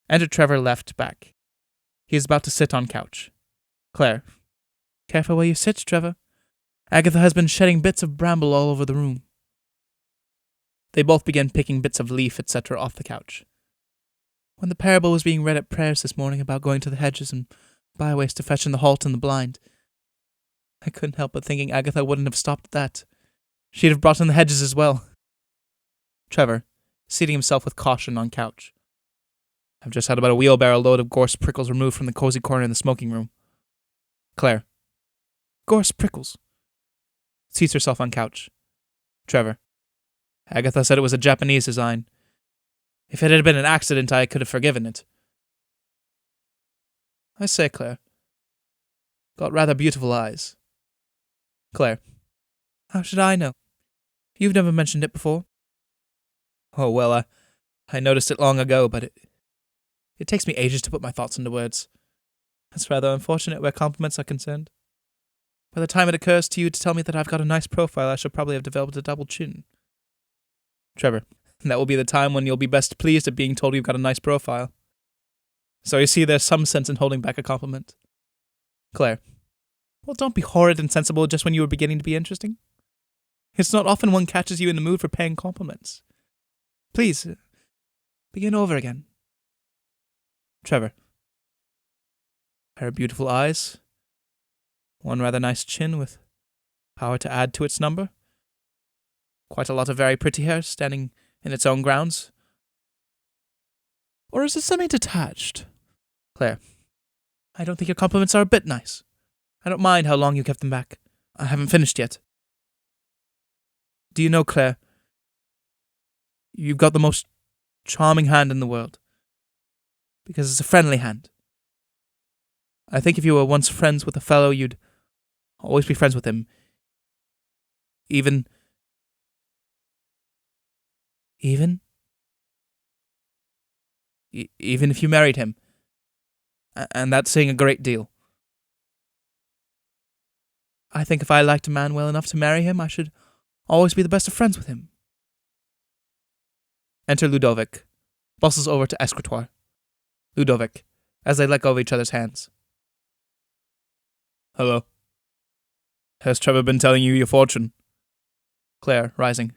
Enter Trevor left back. He is about to sit on couch. Claire. Careful where you sit, Trevor. Agatha has been shedding bits of bramble all over the room. They both begin picking bits of leaf, etc. off the couch. When the parable was being read at prayers this morning about going to the hedges and byways to fetch in the halt and the blind, I couldn't help but thinking Agatha wouldn't have stopped at that. She'd have brought in the hedges as well. Trevor, seating himself with caution on couch. I've just had about a wheelbarrow load of gorse prickles removed from the cozy corner in the smoking room. Claire. Gorse prickles. Seats herself on couch. Trevor. Agatha said it was a Japanese design. If it had been an accident, I could have forgiven it. I say, Claire. Got rather beautiful eyes. Claire. How should I know? You've never mentioned it before. Oh, well, I noticed it long ago, but it takes me ages to put my thoughts into words. It's rather unfortunate where compliments are concerned. By the time it occurs to you to tell me that I've got a nice profile, I should probably have developed a double chin. Trevor. That will be the time when you'll be best pleased at being told you've got a nice profile. So you see there's some sense in holding back a compliment. Claire. Well, don't be horrid and sensible just when you were beginning to be interesting. It's not often one catches you in the mood for paying compliments. Please, begin over again. Trevor. Pair of beautiful eyes. One rather nice chin with power to add to its number. Quite a lot of very pretty hair standing in its own grounds. Or is it semi-detached? Claire. I don't think your compliments are a bit nice. I don't mind how long you kept them back. I haven't finished yet. Do you know, Claire, you've got the most charming hand in the world. Because it's a friendly hand. I think if you were once friends with a fellow, you'd always be friends with him. Even if you married him. And that's saying a great deal. I think if I liked a man well enough to marry him, I should always be the best of friends with him. Enter Ludovic. Bustles over to escritoire. Ludovic, as they let go of each other's hands. Hello. Has Trevor been telling you your fortune? Claire, rising.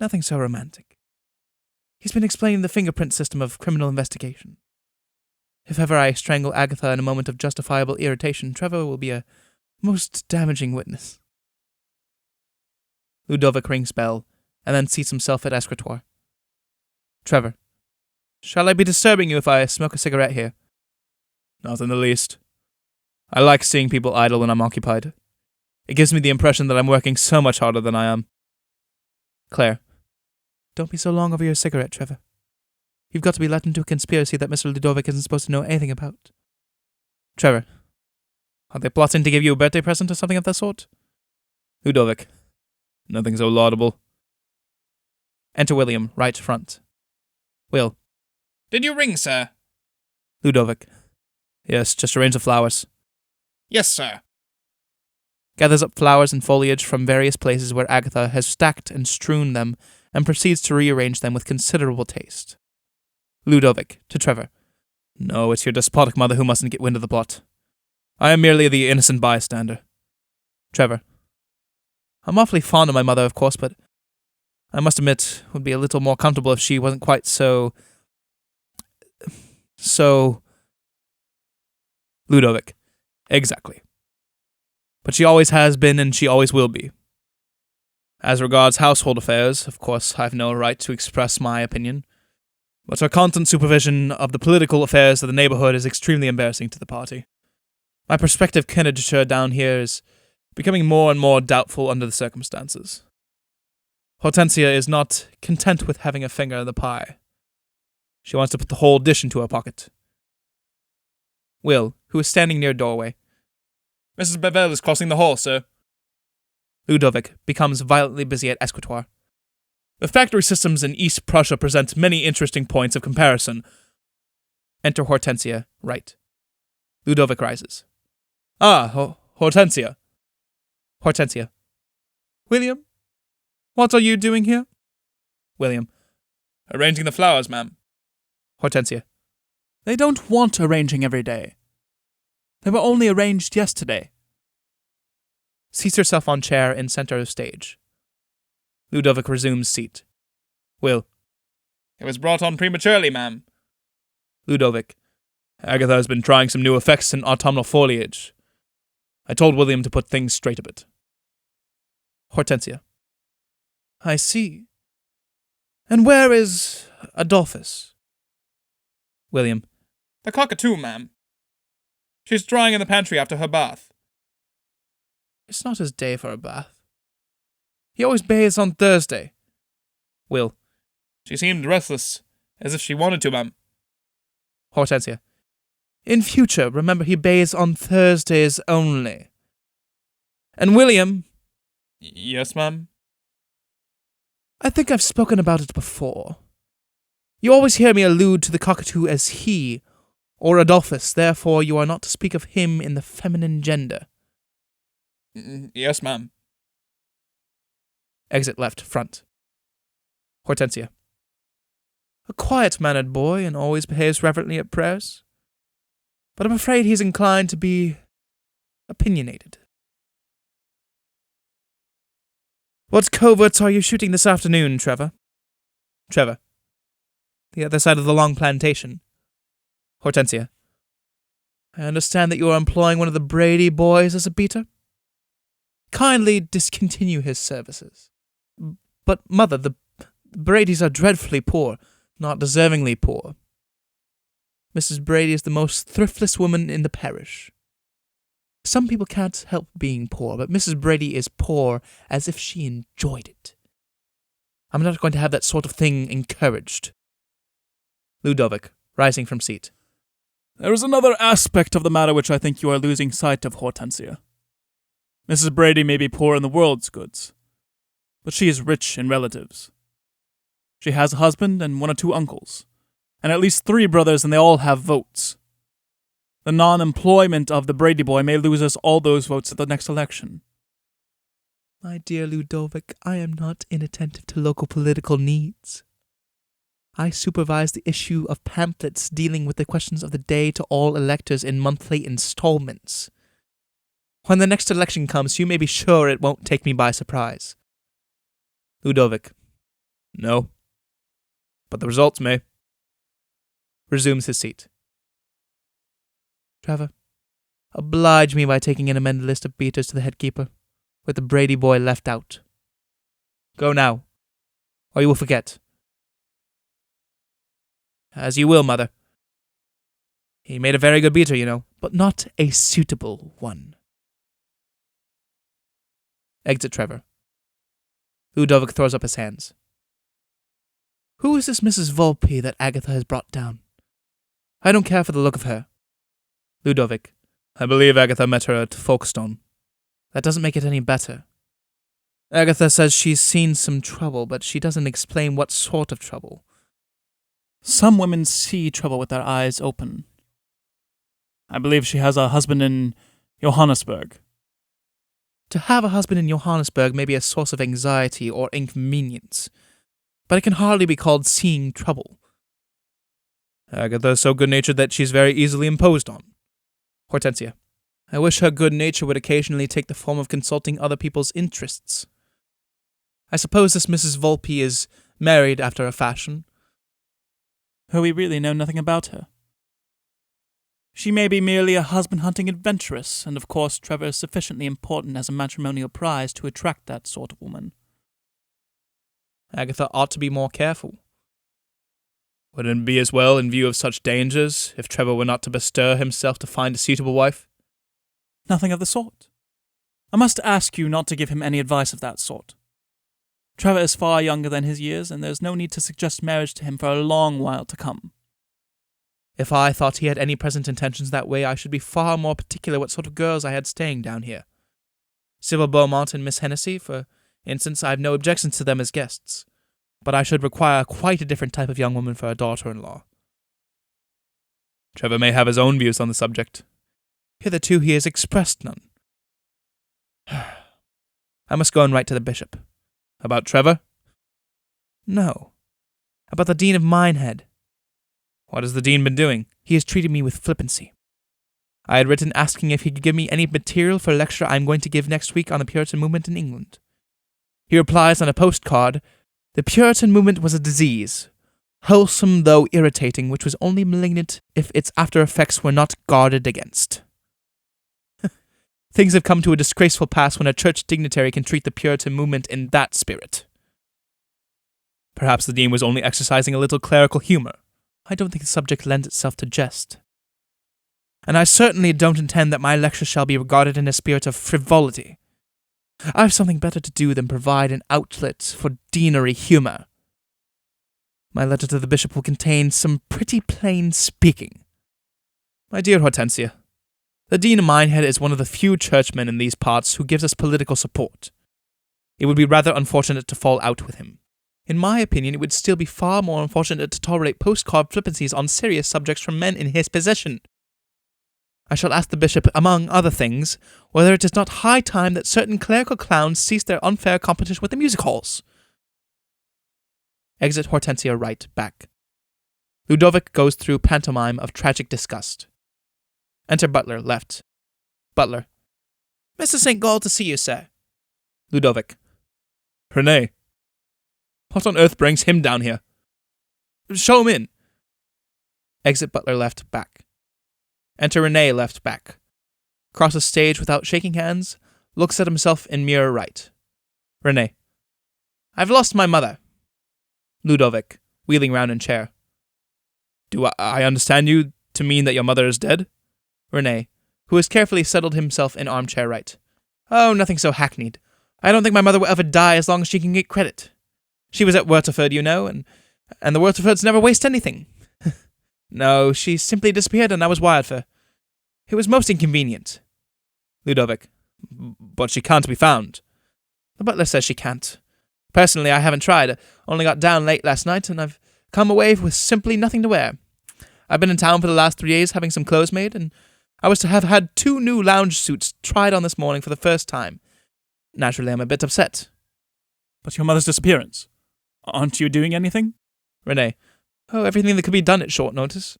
Nothing so romantic. He's been explaining the fingerprint system of criminal investigation. If ever I strangle Agatha in a moment of justifiable irritation, Trevor will be a most damaging witness. Ludovic rings bell, and then seats himself at escritoire. Trevor. Shall I be disturbing you if I smoke a cigarette here? Not in the least. I like seeing people idle when I'm occupied. It gives me the impression that I'm working so much harder than I am. Claire. Don't be so long over your cigarette, Trevor. You've got to be let into a conspiracy that Mr. Ludovic isn't supposed to know anything about. Trevor. Are they plotting to give you a birthday present or something of that sort? Ludovic. Nothing so laudable. Enter William, right front. Will. Did you ring, sir? Ludovic. Yes, just arrange the flowers. Yes, sir. Gathers up flowers and foliage from various places where Agatha has stacked and strewn them, and proceeds to rearrange them with considerable taste. Ludovic, to Trevor. No, it's your despotic mother who mustn't get wind of the plot. I am merely the innocent bystander. Trevor. I'm awfully fond of my mother, of course, but I must admit it would be a little more comfortable if she wasn't quite so... Ludovic. Exactly. But she always has been and she always will be. As regards household affairs, of course, I've no right to express my opinion, but her constant supervision of the political affairs of the neighborhood is extremely embarrassing to the party. My prospective candidature down here is becoming more and more doubtful under the circumstances. Hortensia is not content with having a finger in the pie. She wants to put the whole dish into her pocket. Will, who is standing near a doorway. Mrs. Bavvel is crossing the hall, sir. Ludovic becomes violently busy at escritoire. The factory systems in East Prussia present many interesting points of comparison. Enter Hortensia, right. Ludovic rises. Hortensia. Hortensia. William, what are you doing here? William. Arranging the flowers, ma'am. Hortensia. They don't want arranging every day. They were only arranged yesterday. Seats herself on chair in center of stage. Ludovic resumes seat. Will. It was brought on prematurely, ma'am. Ludovic. Agatha has been trying some new effects in autumnal foliage. I told William to put things straight a bit. Hortensia. I see. And where is Adolphus? William. The cockatoo, ma'am. She's drying in the pantry after her bath. It's not his day for a bath. He always bathes on Thursday. Will. She seemed restless, as if she wanted to, ma'am. Hortensia. In future, remember he bathes on Thursdays only. And William... Yes, ma'am? I think I've spoken about it before. You always hear me allude to the cockatoo as he, or Adolphus, therefore you are not to speak of him in the feminine gender. Yes, ma'am. Exit left, front. Hortensia. A quiet-mannered boy and always behaves reverently at prayers. But I'm afraid he's inclined to be opinionated. What coverts are you shooting this afternoon, Trevor? Trevor. The other side of the long plantation. Hortensia. I understand that you are employing one of the Brady boys as a beater? Kindly discontinue his services. But, Mother, the Bradys are dreadfully poor, not deservingly poor. Mrs. Brady is the most thriftless woman in the parish. Some people can't help being poor, but Mrs. Brady is poor as if she enjoyed it. I'm not going to have that sort of thing encouraged. Ludovic, rising from seat. There is another aspect of the matter which I think you are losing sight of, Hortensia. Mrs. Brady may be poor in the world's goods, but she is rich in relatives. She has a husband and 1 or 2 uncles, and at least 3 brothers, and they all have votes. The non-employment of the Brady boy may lose us all those votes at the next election. My dear Ludovic, I am not inattentive to local political needs. I supervise the issue of pamphlets dealing with the questions of the day to all electors in monthly installments. When the next election comes, you may be sure it won't take me by surprise. Ludovic. No. But the results may. Resumes his seat. Trevor, oblige me by taking an amended list of beaters to the headkeeper, with the Brady boy left out. Go now, or you will forget. As you will, Mother. He made a very good beater, you know, but not a suitable one. Exit Trevor. Ludovic throws up his hands. Who is this Mrs. Volpe that Agatha has brought down? I don't care for the look of her. Ludovic. I believe Agatha met her at Folkestone. That doesn't make it any better. Agatha says she's seen some trouble, but she doesn't explain what sort of trouble. Some women see trouble with their eyes open. I believe she has a husband in Johannesburg. To have a husband in Johannesburg may be a source of anxiety or inconvenience, but it can hardly be called seeing trouble. Agatha is so good-natured that she's very easily imposed on. Hortensia. I wish her good nature would occasionally take the form of consulting other people's interests. I suppose this Mrs. Volpe is married after a fashion. We really know nothing about her. She may be merely a husband-hunting adventuress, and of course Trevor is sufficiently important as a matrimonial prize to attract that sort of woman. Agatha ought to be more careful. Wouldn't it be as well, in view of such dangers, if Trevor were not to bestir himself to find a suitable wife? Nothing of the sort. I must ask you not to give him any advice of that sort. Trevor is far younger than his years, and there's no need to suggest marriage to him for a long while to come. If I thought he had any present intentions that way, I should be far more particular what sort of girls I had staying down here. Sybil Beaumont and Miss Hennessy, for instance, I have no objections to them as guests, but I should require quite a different type of young woman for a daughter-in-law. Trevor may have his own views on the subject. Hitherto he has expressed none. I must go and write to the bishop. About Trevor? No. About the Dean of Minehead. What has the dean been doing? He has treated me with flippancy. I had written asking if he could give me any material for a lecture I am going to give next week on the Puritan movement in England. He replies on a postcard, the Puritan movement was a disease, wholesome though irritating, which was only malignant if its after effects were not guarded against. Things have come to a disgraceful pass when a church dignitary can treat the Puritan movement in that spirit. Perhaps the dean was only exercising a little clerical humour. I don't think the subject lends itself to jest. And I certainly don't intend that my lecture shall be regarded in a spirit of frivolity. I have something better to do than provide an outlet for deanery humour. My letter to the bishop will contain some pretty plain speaking. My dear Hortensia, the Dean of Minehead is one of the few churchmen in these parts who gives us political support. It would be rather unfortunate to fall out with him. In my opinion, it would still be far more unfortunate to tolerate postcard flippancies on serious subjects from men in his possession. I shall ask the bishop, among other things, whether it is not high time that certain clerical clowns cease their unfair competition with the music halls. Exit Hortensia right back. Ludovic goes through pantomime of tragic disgust. Enter butler left. Butler. Mr. St. Gall to see you, sir. Ludovic. Renee. What on earth brings him down here? Show him in. Exit butler left back. Enter Renee left back. Crosses stage without shaking hands, looks at himself in mirror right. Renee. I've lost my mother. Ludovic, wheeling round in chair. Do I understand you to mean that your mother is dead? Renee, who has carefully settled himself in armchair right. Oh, nothing so hackneyed. I don't think my mother will ever die as long as she can get credit. She was at Wurterford, you know, and the Wurterfords never waste anything. No, she simply disappeared and I was wired for. It was most inconvenient. Ludovic. But she can't be found. The butler says she can't. Personally, I haven't tried. I only got down late last night and I've come away with simply nothing to wear. I've been in town for the last 3 days having some clothes made, and I was to have had 2 new lounge suits tried on this morning for the first time. Naturally, I'm a bit upset. But your mother's disappearance? Aren't you doing anything? Renee. Oh, everything that could be done at short notice.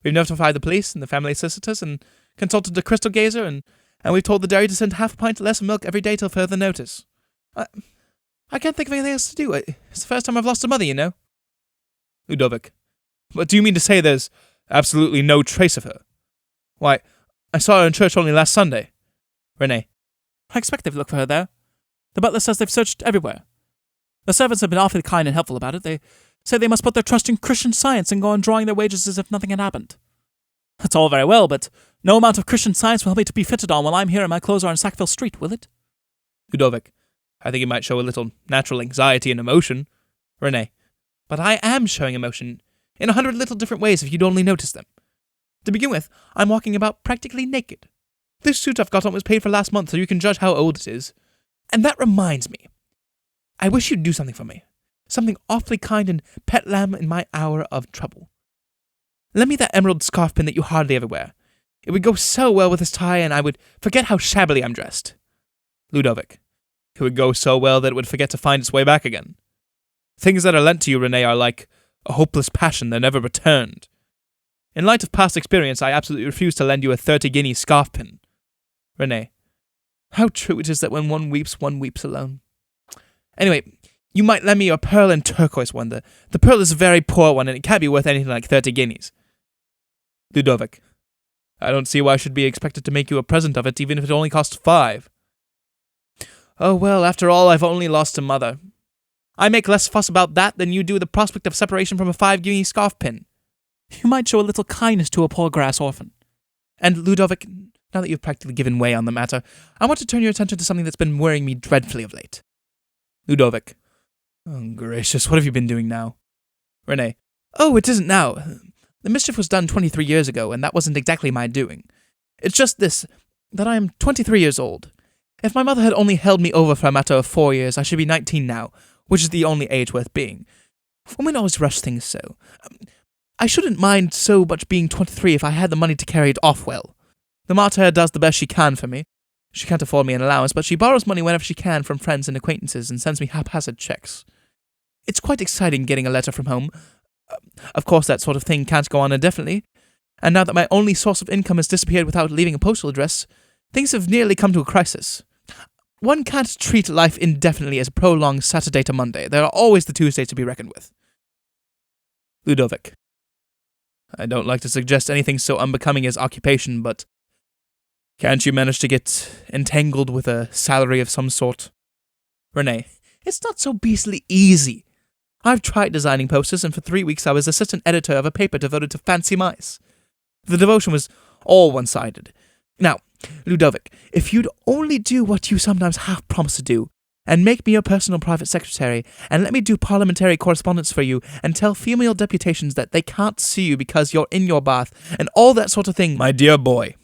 We've notified the police and the family solicitors and consulted the crystal gazer, and we've told the dairy to send half a pint less of milk every day till further notice. I can't think of anything else to do. It's the first time I've lost a mother, you know. Ludovic. But do you mean to say there's absolutely no trace of her? Why, I saw her in church only last Sunday. Renee. I expect they've looked for her there. The butler says they've searched everywhere. The servants have been awfully kind and helpful about it. They say they must put their trust in Christian Science and go on drawing their wages as if nothing had happened. That's all very well, but no amount of Christian Science will help me to be fitted on while I'm here and my clothes are on Sackville Street, will it? Ludovic. I think it might show a little natural anxiety and emotion. Renee. But I am showing emotion in 100 little different ways if you'd only notice them. To begin with, I'm walking about practically naked. This suit I've got on was paid for last month, so you can judge how old it is. And that reminds me. I wish you'd do something for me. Something awfully kind and pet lamb in my hour of trouble. Lend me that emerald scarf pin that you hardly ever wear. It would go so well with this tie, and I would forget how shabbily I'm dressed. Ludovic. It would go so well that it would forget to find its way back again. Things that are lent to you, Renee, are like a hopeless passion that never returned. In light of past experience, I absolutely refuse to lend you a 30-guinea scarf pin. Renee. How true it is that when one weeps alone. Anyway, you might lend me your pearl and turquoise one. The pearl is a very poor one, and it can't be worth anything like 30 guineas. Ludovic. I don't see why I should be expected to make you a present of it, even if it only costs 5. Oh, well, after all, I've only lost a mother. I make less fuss about that than you do the prospect of separation from a 5-guinea scarf pin. You might show a little kindness to a poor grass orphan. And, Ludovic, now that you've practically given way on the matter, I want to turn your attention to something that's been worrying me dreadfully of late. Ludovic. Oh, gracious, what have you been doing now? Renee. Oh, it isn't now. The mischief was done 23 years ago, and that wasn't exactly my doing. It's just this, that I am 23 years old. If my mother had only held me over for a matter of 4 years, I should be 19 now, which is the only age worth being. Women always rush things so. I shouldn't mind so much being 23 if I had the money to carry it off well. The mater does the best she can for me. She can't afford me an allowance, but she borrows money whenever she can from friends and acquaintances and sends me haphazard checks. It's quite exciting getting a letter from home. Of course, that sort of thing can't go on indefinitely, and now that my only source of income has disappeared without leaving a postal address, things have nearly come to a crisis. One can't treat life indefinitely as a prolonged Saturday to Monday. There are always the Tuesdays to be reckoned with. Ludovic. I don't like to suggest anything so unbecoming as occupation, but can't you manage to get entangled with a salary of some sort? Renee. It's not so beastly easy. I've tried designing posters, and for 3 weeks I was assistant editor of a paper devoted to fancy mice. The devotion was all one-sided. Now, Ludovic, if you'd only do what you sometimes half promise to do, and make me your personal private secretary, and let me do parliamentary correspondence for you, and tell female deputations that they can't see you because you're in your bath, and all that sort of thing. My dear boy,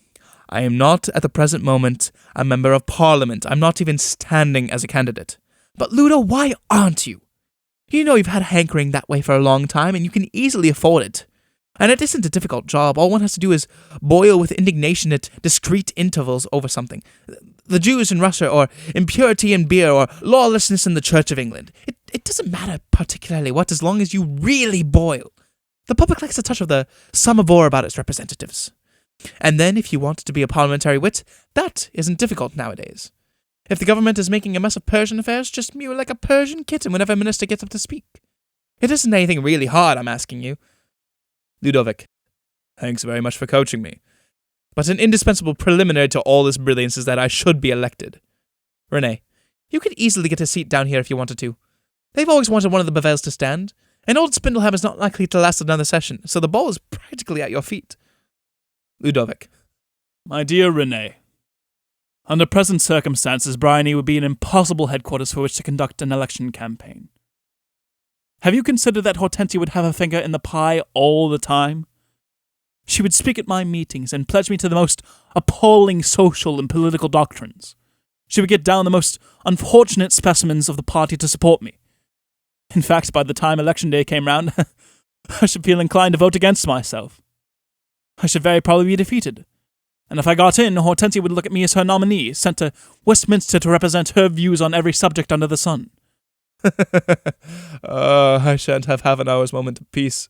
I am not at the present moment a member of Parliament. I'm not even standing as a candidate. But Ludo, why aren't you? You know you've had a hankering that way for a long time, and you can easily afford it. And it isn't a difficult job. All one has to do is boil with indignation at discrete intervals over something. The Jews in Russia, or impurity in beer, or lawlessness in the Church of England. It doesn't matter particularly what, as long as you really boil. The public likes a touch of the samovar about its representatives. And then, if you want to be a parliamentary wit, that isn't difficult nowadays. If the government is making a mess of Persian affairs, just mew like a Persian kitten whenever a minister gets up to speak. It isn't anything really hard, I'm asking you. Ludovic. Thanks very much for coaching me. But an indispensable preliminary to all this brilliance is that I should be elected. Renee. You could easily get a seat down here if you wanted to. They've always wanted one of the Bavels to stand. An old Spindleham is not likely to last another session, so the ball is practically at your feet. Ludovic. My dear Renee, under present circumstances, Briony would be an impossible headquarters for which to conduct an election campaign. Have you considered that Hortensia would have her finger in the pie all the time? She would speak at my meetings and pledge me to the most appalling social and political doctrines. She would get down the most unfortunate specimens of the party to support me. In fact, by the time election day came round, I should feel inclined to vote against myself. I should very probably be defeated. And if I got in, Hortensia would look at me as her nominee, sent to Westminster to represent her views on every subject under the sun. I shan't have half an hour's moment of peace.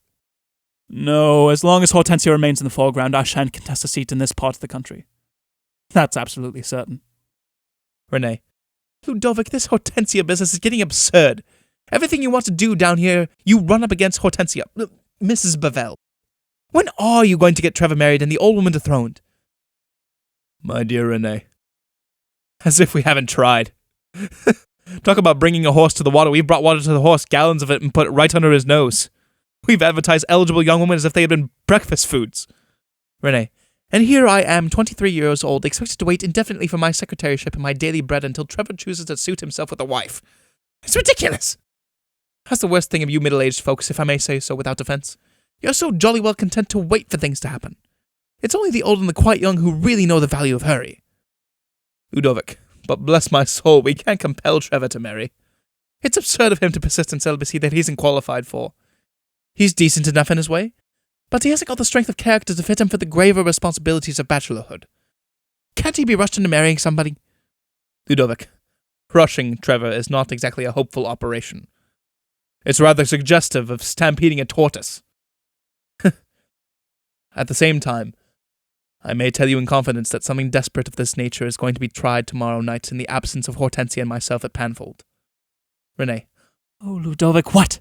No, as long as Hortensia remains in the foreground, I shan't contest a seat in this part of the country. That's absolutely certain. Renee. Ludovic, this Hortensia business is getting absurd. Everything you want to do down here, you run up against Hortensia, Mrs. Bavvel. When are you going to get Trevor married and the old woman dethroned? My dear Renee. As if we haven't tried. Talk about bringing a horse to the water. We've brought water to the horse, gallons of it, and put it right under his nose. We've advertised eligible young women as if they had been breakfast foods. Renee. And here I am, 23 years old, expected to wait indefinitely for my secretaryship and my daily bread until Trevor chooses to suit himself with a wife. It's ridiculous! That's the worst thing of you middle-aged folks, if I may say so without offence. You're so jolly well content to wait for things to happen. It's only the old and the quite young who really know the value of hurry. Ludovic. But bless my soul, we can't compel Trevor to marry. It's absurd of him to persist in celibacy that he isn't qualified for. He's decent enough in his way, but he hasn't got the strength of character to fit him for the graver responsibilities of bachelorhood. Can't he be rushed into marrying somebody? Ludovic. Rushing Trevor is not exactly a hopeful operation. It's rather suggestive of stampeding a tortoise. At the same time, I may tell you in confidence that something desperate of this nature is going to be tried tomorrow night in the absence of Hortensia and myself at Panfold. Renee. Oh, Ludovic, what?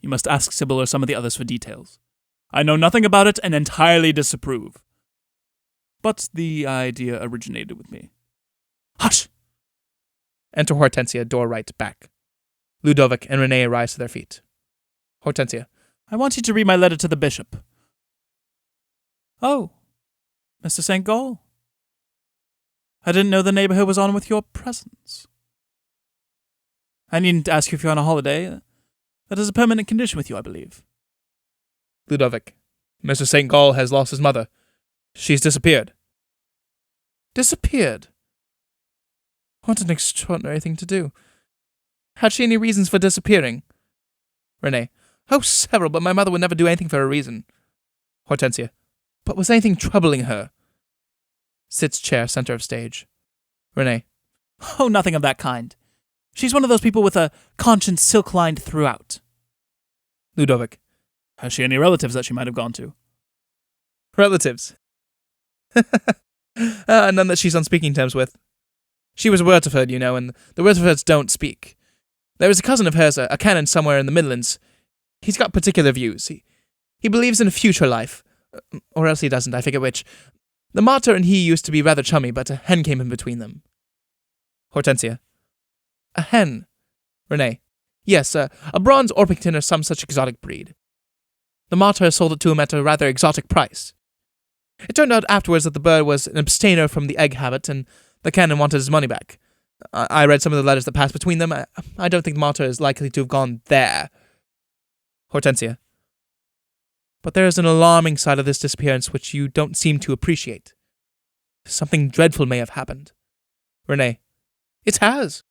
You must ask Sybil or some of the others for details. I know nothing about it and entirely disapprove. But the idea originated with me. Hush! Enter Hortensia, door right, back. Ludovic and Renee rise to their feet. Hortensia. I want you to read my letter to the bishop. Oh, Mr. St. Gall. I didn't know the neighborhood was on with your presence. I needn't ask you if you're on a holiday. That is a permanent condition with you, I believe. Ludovic. Mr. St. Gall has lost his mother. She's disappeared. Disappeared? What an extraordinary thing to do. Had she any reasons for disappearing? Renee. Oh, several, but my mother would never do anything for a reason. Hortensia. But was anything troubling her? Sits chair, center of stage. Renee. Oh, nothing of that kind. She's one of those people with a conscience silk-lined throughout. Ludovic. Has she any relatives that she might have gone to? Relatives? None that she's on speaking terms with. She was a Wurteford, and the Wurtefords don't speak. There is a cousin of hers, a canon somewhere in the Midlands. He's got particular views. He believes in a future life. Or else he doesn't, I forget which. The martyr and he used to be rather chummy, but a hen came in between them. Hortensia. A hen. Renee. Yes, a bronze Orpington or some such exotic breed. The martyr sold it to him at a rather exotic price. It turned out afterwards that the bird was an abstainer from the egg habit, and the canon wanted his money back. I read some of the letters that passed between them. I don't think the martyr is likely to have gone there. Hortensia. But there is an alarming side of this disappearance which you don't seem to appreciate. Something dreadful may have happened. Renee. It has.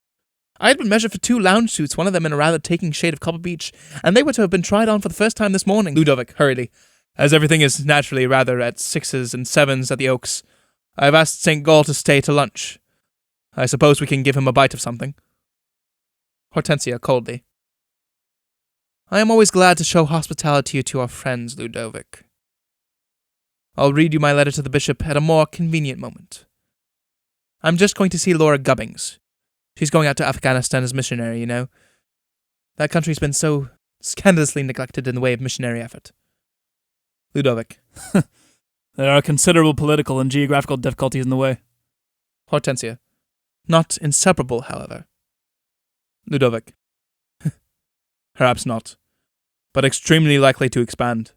I had been measured for 2 lounge suits, one of them in a rather taking shade of copper beech, and they were to have been tried on for the first time this morning. Ludovic, hurriedly. As everything is naturally rather at 6s and 7s at the Oaks, I have asked St. Gall to stay to lunch. I suppose we can give him a bite of something. Hortensia, coldly. I am always glad to show hospitality to our friends, Ludovic. I'll read you my letter to the bishop at a more convenient moment. I'm just going to see Laura Gubbings. She's going out to Afghanistan as missionary, That country's been so scandalously neglected in the way of missionary effort. Ludovic. There are considerable political and geographical difficulties in the way. Hortensia. Not inseparable, however. Ludovic. Perhaps not, but extremely likely to expand.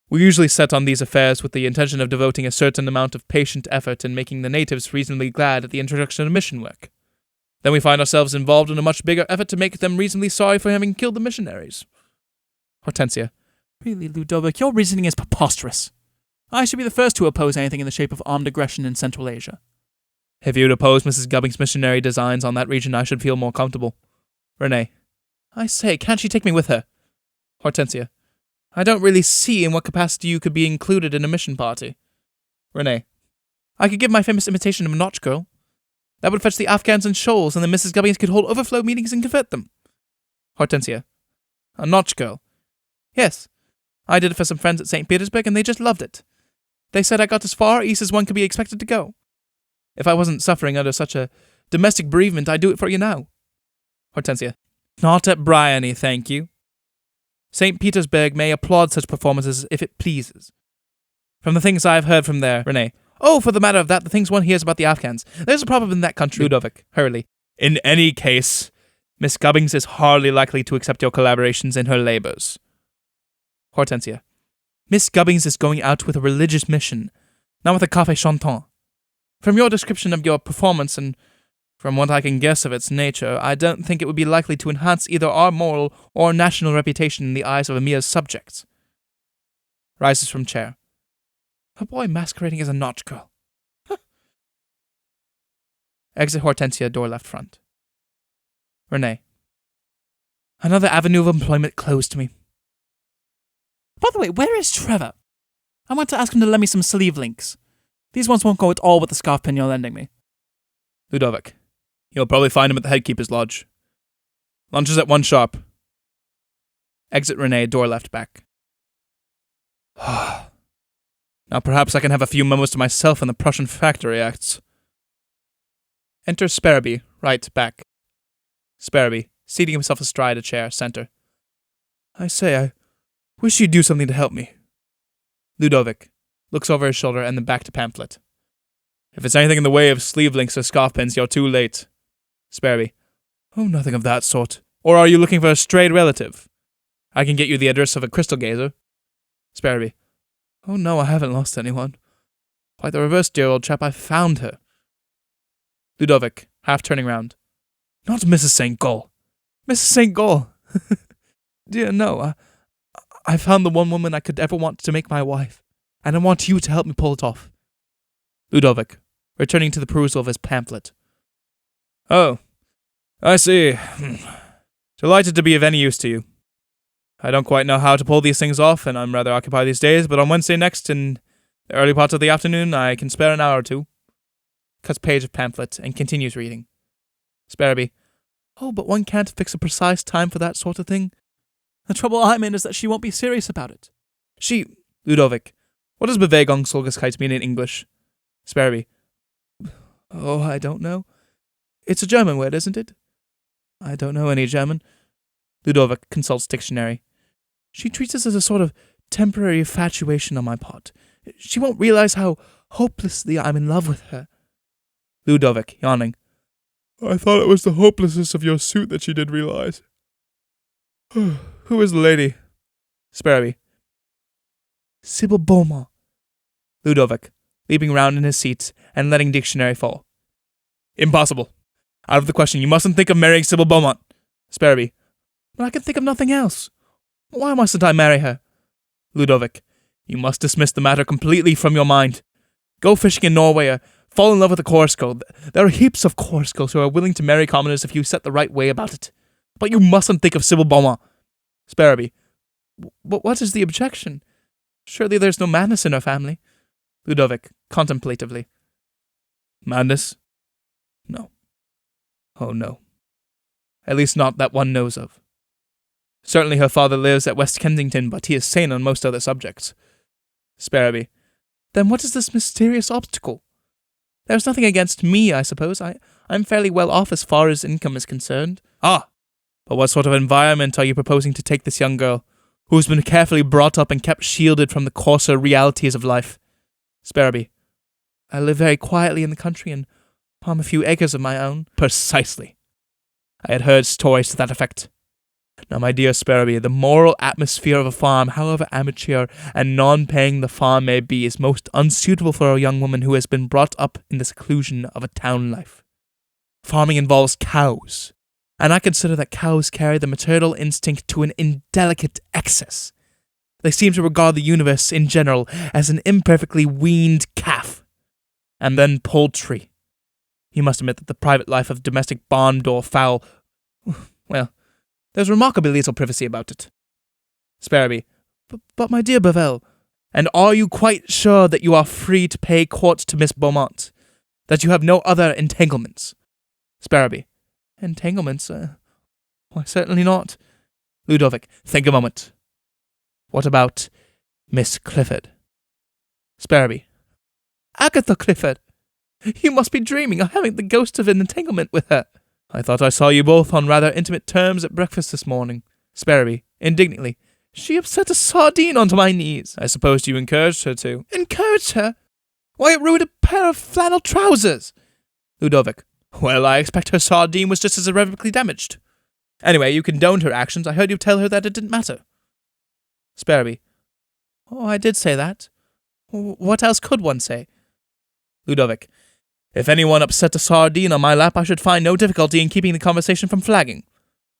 We usually set on these affairs with the intention of devoting a certain amount of patient effort in making the natives reasonably glad at the introduction of mission work. Then we find ourselves involved in a much bigger effort to make them reasonably sorry for having killed the missionaries. Hortensia. Really, Ludovic, your reasoning is preposterous. I should be the first to oppose anything in the shape of armed aggression in Central Asia. If you would oppose Mrs. Gubbing's missionary designs on that region, I should feel more comfortable. Renee. I say, can't she take me with her? Hortensia. I don't really see in what capacity you could be included in a mission party. Renee. I could give my famous imitation of a Notch girl. That would fetch the Afghans and shoals, and then Mrs. Gubbings could hold overflow meetings and convert them. Hortensia. A Notch girl. Yes. I did it for some friends at St. Petersburg, and they just loved it. They said I got as far east as one could be expected to go. If I wasn't suffering under such a domestic bereavement, I'd do it for you now. Hortensia. Not at Briony, thank you. St. Petersburg may applaud such performances if it pleases. From the things I have heard from there, Renee. Oh, for the matter of that, the things one hears about the Afghans. There's a problem in that country. Ludovic, hurriedly. In any case, Miss Gubbings is hardly likely to accept your collaborations in her labours. Hortensia. Miss Gubbings is going out with a religious mission, not with a café chantant. From your description of your performance and from what I can guess of its nature, I don't think it would be likely to enhance either our moral or national reputation in the eyes of Amir's subjects. Rises from chair. A boy masquerading as a Notch girl. Exit Hortensia, door left front. Renee. Another avenue of employment closed to me. By the way, where is Trevor? I want to ask him to lend me some sleeve links. These ones won't go at all with the scarf pin you're lending me. Ludovic. You'll probably find him at the headkeeper's lodge. Lunch is at 1 sharp. Exit Renee, door left back. Now perhaps I can have a few moments to myself in the Prussian factory acts. Enter Sparrowby, right back. Sparrowby, seating himself astride a chair, center. I say, I wish you'd do something to help me. Ludovic looks over his shoulder and then back to pamphlet. If it's anything in the way of sleeve links or scarf pins, you're too late. Sparrowby. Oh, nothing of that sort. Or are you looking for a strayed relative? I can get you the address of a crystal gazer. Sparrowby. Oh no, I haven't lost anyone. Quite the reverse, dear old chap, I found her. Ludovic, half turning round. Not Mrs. St. Gall. Mrs. St. Gall. Dear, no. I found the one woman I could ever want to make my wife, and I want you to help me pull it off. Ludovic, returning to the perusal of his pamphlet. Oh, I see. Delighted to be of any use to you. I don't quite know how to pull these things off, and I'm rather occupied these days, but on Wednesday next, in the early parts of the afternoon, I can spare an hour or two. Cuts page of pamphlet and continues reading. Sparrowby. Oh, but one can't fix a precise time for that sort of thing. The trouble I'm in is that she won't be serious about it. Ludovic, what does Bewegungssolgigkeit mean in English? Sparrowby. Oh, I don't know. It's a German word, isn't it? I don't know any German. Ludovic consults dictionary. She treats this as a sort of temporary infatuation on my part. She won't realize how hopelessly I'm in love with her. Ludovic, yawning. I thought it was the hopelessness of your suit that she did realize. Who is the lady? Sparrowby. Sybil Beaumont. Ludovic, leaping round in his seat and letting dictionary fall. Impossible. Out of the question. You mustn't think of marrying Sybil Beaumont. Sparrowby. But I can think of nothing else. Why mustn't I marry her? Ludovic. You must dismiss the matter completely from your mind. Go fishing in Norway or fall in love with a Corsico. There are heaps of Corsicos who are willing to marry commoners if you set the right way about it. But you mustn't think of Sybil Beaumont. Sparrowby. But what is the objection? Surely there's no madness in her family. Ludovic, contemplatively. Madness? No. Oh no. At least not that one knows of. Certainly her father lives at West Kensington, but he is sane on most other subjects. Sparrowby. Then what is this mysterious obstacle? There's nothing against me, I suppose. I'm fairly well off as far as income is concerned. Ah! But what sort of environment are you proposing to take this young girl, who's been carefully brought up and kept shielded from the coarser realities of life? Sparrowby. I live very quietly in the country and farm a few acres of my own. Precisely. I had heard stories to that effect. Now, my dear Sparrowby, the moral atmosphere of a farm, however amateur and non-paying the farm may be, is most unsuitable for a young woman who has been brought up in the seclusion of a town life. Farming involves cows, and I consider that cows carry the maternal instinct to an indelicate excess. They seem to regard the universe in general as an imperfectly weaned calf. And then poultry. You must admit that the private life of domestic barn-door fowl, well, there's remarkably little privacy about it. Sparrowby. But my dear Bavvel, and are you quite sure that you are free to pay court to Miss Beaumont? That you have no other entanglements? Sparrowby. Entanglements? Why, certainly not. Ludovic. Think a moment. What about Miss Clifford? Sparrowby. Agatha Clifford! You must be dreaming of having the ghost of an entanglement with her. I thought I saw you both on rather intimate terms at breakfast this morning. Sparrowby, indignantly. She upset a sardine onto my knees. I supposed you encouraged her to. Encouraged her? Why, it ruined a pair of flannel trousers. Ludovic. Well, I expect her sardine was just as irrevocably damaged. Anyway, you condoned her actions. I heard you tell her that it didn't matter. Sparrowby. Oh, I did say that. What else could one say? Ludovic. If anyone upset a sardine on my lap, I should find no difficulty in keeping the conversation from flagging.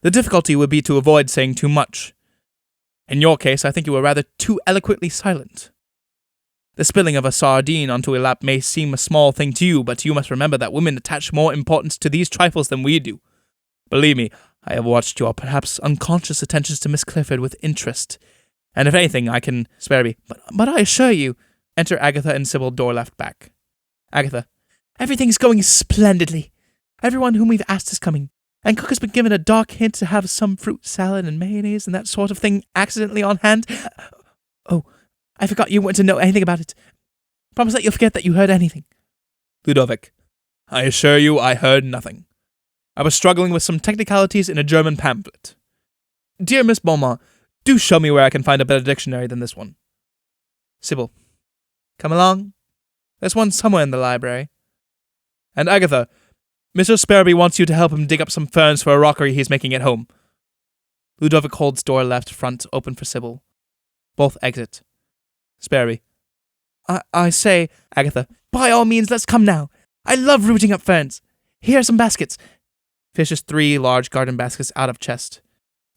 The difficulty would be to avoid saying too much. In your case, I think you were rather too eloquently silent. The spilling of a sardine onto a lap may seem a small thing to you, but you must remember that women attach more importance to these trifles than we do. Believe me, I have watched your perhaps unconscious attentions to Miss Clifford with interest, and if anything, I can spare me. But I assure you... Enter Agatha and Sybil, door left back. Agatha. Everything's going splendidly. Everyone whom we've asked is coming, and Cook has been given a dark hint to have some fruit salad and mayonnaise and that sort of thing accidentally on hand. Oh, I forgot you weren't to know anything about it. Promise that you'll forget that you heard anything. Ludovic. I assure you I heard nothing. I was struggling with some technicalities in a German pamphlet. Dear Miss Beaumont, do show me where I can find a better dictionary than this one. Sybil. Come along. There's one somewhere in the library. And Agatha, Mr. Sparrowby wants you to help him dig up some ferns for a rockery he's making at home. Ludovic holds door left front open for Sybil. Both exit. Sparrowby. I say, Agatha, by all means, let's come now. I love rooting up ferns. Here are some baskets. Fishes 3 large garden baskets out of chest.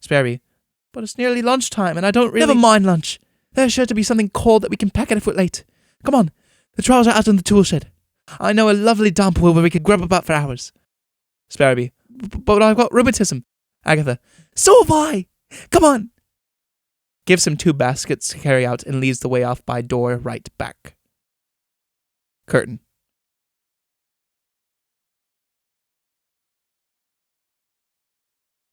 Sparrowby. But it's nearly lunchtime, and I don't really... Never mind lunch. There's sure to be something cold that we can pack it if we're late. Come on. The trowels are out in the tool shed. I know a lovely damp wood where we could grub about for hours. Sparrowby. But I've got rheumatism. Agatha. So have I. Come on. Gives him 2 baskets to carry out and leads the way off by door right back. Curtain.